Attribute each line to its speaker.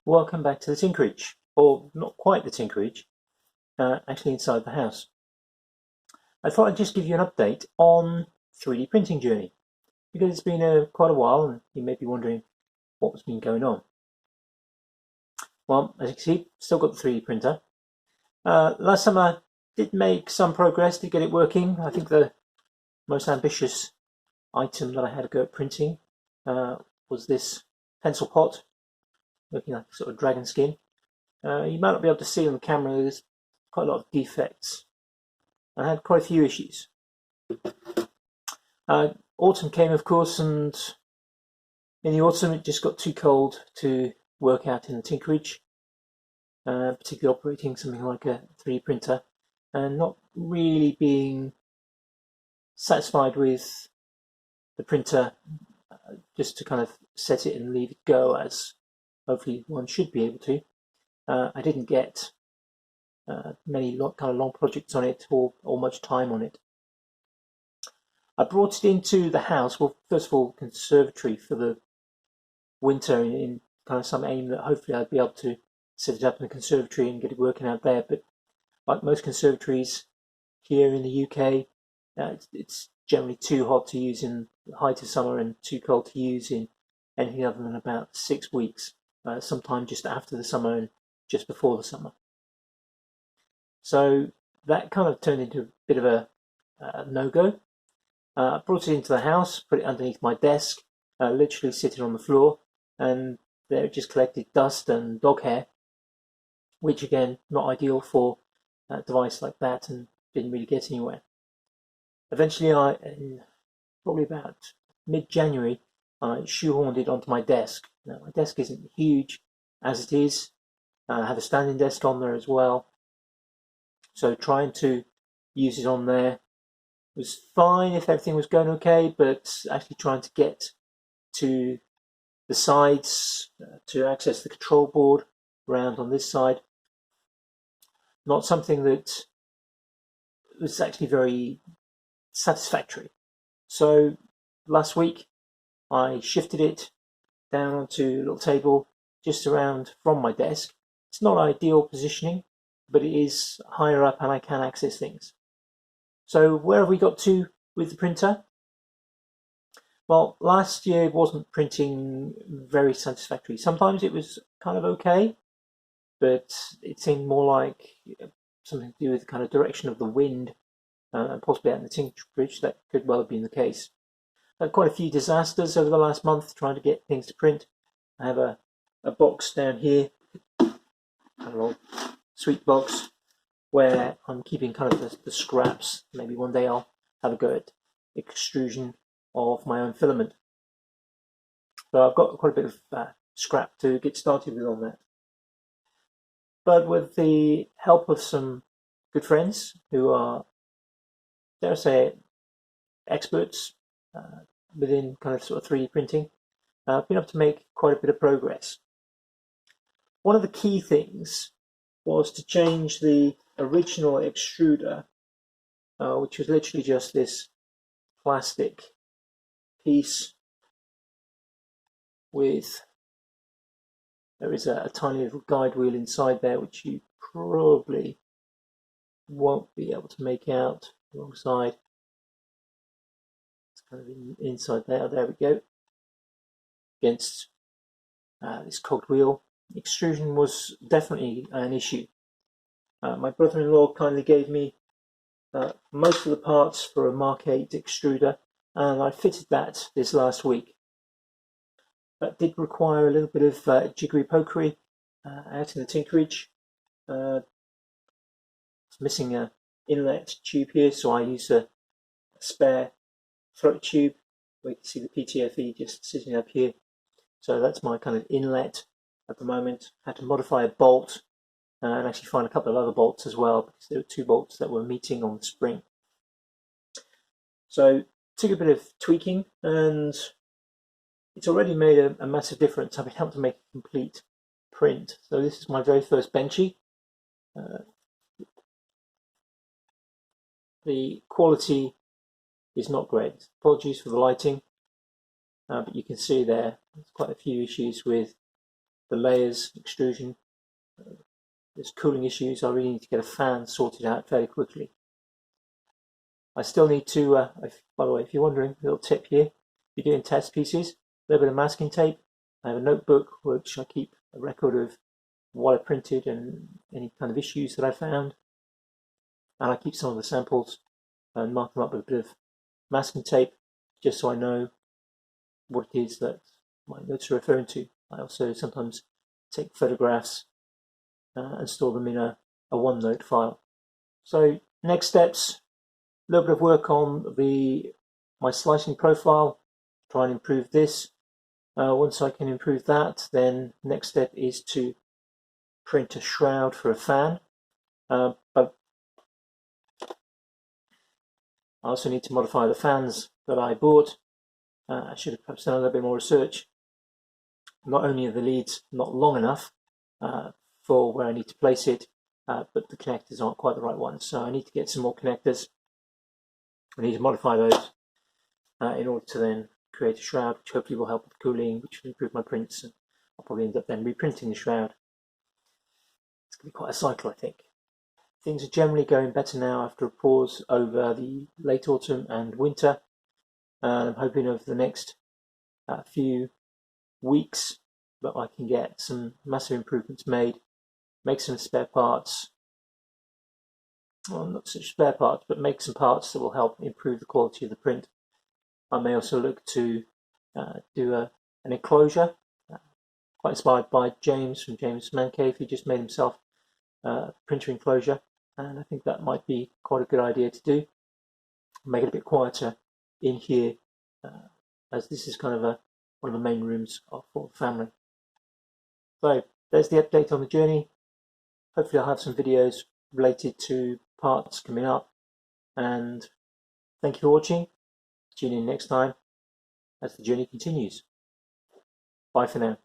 Speaker 1: Welcome back to the Tinkerage, or not quite the Tinkerage, actually inside the house. I thought I'd just give you an update on 3D printing journey, because it's been quite a while and you may be wondering what's been going on. Well, as you can see, still got the 3D printer. Last summer did make some progress to get it working. I think the most ambitious item that I had to go at printing was this pencil pot, looking like sort of dragon skin. You might not be able to see on the camera, there's quite a lot of defects. I had quite a few issues. Autumn came, of course, and in the autumn it just got too cold to work out in the Tinkerage, particularly operating something like a 3D printer, and not really being satisfied with the printer, just to kind of set it and leave it go, as hopefully one should be able to. I didn't get many kind of long projects on it or much time on it. I brought it into the house, well, first of all, conservatory for the winter, in kind of some aim that hopefully I'd be able to set it up in the conservatory and get it working out there. But like most conservatories here in the UK, it's generally too hot to use in the height of summer and too cold to use in anything other than about 6 weeks, sometime just after the summer and just before the summer. So that kind of turned into a bit of a no-go. I brought it into the house, put it underneath my desk, literally sitting on the floor, and there it just collected dust and dog hair, which again, not ideal for a device like that, and didn't really get anywhere. Eventually, in probably about mid-January, I shoehorned it onto my desk. Now, my desk isn't huge as it is. I have a standing desk on there as well. So trying to use it on there was fine if everything was going okay, but actually trying to get to the sides to access the control board around on this side, not something that was actually very satisfactory. So last week I shifted it down onto a little table just around from my desk. It's not ideal positioning, but it is higher up and I can access things. So where have we got to with the printer? Well, last year it wasn't printing very satisfactory. Sometimes it was kind of okay, but it seemed more like something to do with the kind of direction of the wind, and possibly out in the Tinkerage. That could well have been the case. I had quite a few disasters over the last month trying to get things to print. I have a box down here, a little sweet box, where I'm keeping kind of the scraps. Maybe one day I'll have a go at extrusion of my own filament. So I've got quite a bit of scrap to get started with on that. But with the help of some good friends who are, dare I say, experts within kind of sort of 3D printing, I've been able to make quite a bit of progress. One of the key things was to change the original extruder, which was literally just this plastic piece with, there is a tiny little guide wheel inside there, which you probably won't be able to make out alongside. It's kind of inside there. There we go. Against this cogged wheel. Extrusion was definitely an issue. My brother-in-law kindly gave me most of the parts for a Mark 8 extruder, and I fitted that this last week. That did require a little bit of jiggery pokery out in the Tinkerage. It's missing an inlet tube here, so I use a spare throat tube where you can see the PTFE just sitting up here. So that's my kind of inlet at the moment. I had to modify a bolt and actually find a couple of other bolts as well, because there were 2 bolts that were meeting on the spring. So took a bit of tweaking, and it's already made a massive difference. I've been able to make a complete print. So this is my very first Benchy. The quality is not great. Apologies for the lighting, but you can see there's quite a few issues with the layers, extrusion. There's cooling issues. I really need to get a fan sorted out fairly quickly. I still need to, by the way, if you're wondering, a little tip here, if you're doing test pieces, a little bit of masking tape. I have a notebook which I keep a record of what I printed and any kind of issues that I found. And I keep some of the samples and mark them up with a bit of masking tape, just so I know what it is that my notes are referring to. I also sometimes take photographs and store them in a OneNote file. So next steps, a little bit of work on my slicing profile, try and improve this. Once I can improve that, then next step is to print a shroud for a fan. But I also need to modify the fans that I bought. I should have perhaps done a little bit more research. Not only are the leads not long enough for where I need to place it, but the connectors aren't quite the right ones. So I need to get some more connectors. I need to modify those in order to then create a shroud, which hopefully will help with cooling, which will improve my prints. And I'll probably end up then reprinting the shroud. It's going to be quite a cycle, I think. Things are generally going better now after a pause over the late autumn and winter. And I'm hoping over the next few weeks that I can get some massive improvements made, make some spare parts, well, not such spare parts, but make some parts that will help improve the quality of the print. I may also look to do an enclosure, quite inspired by James from James Man Cave, who just made himself a printer enclosure, and I think that might be quite a good idea to do. Make it a bit quieter in here, as this is kind of one of the main rooms for the family. So there's the update on the journey. Hopefully I'll have some videos related to parts coming up, and thank you for watching. Tune in next time as the journey continues. Bye for now.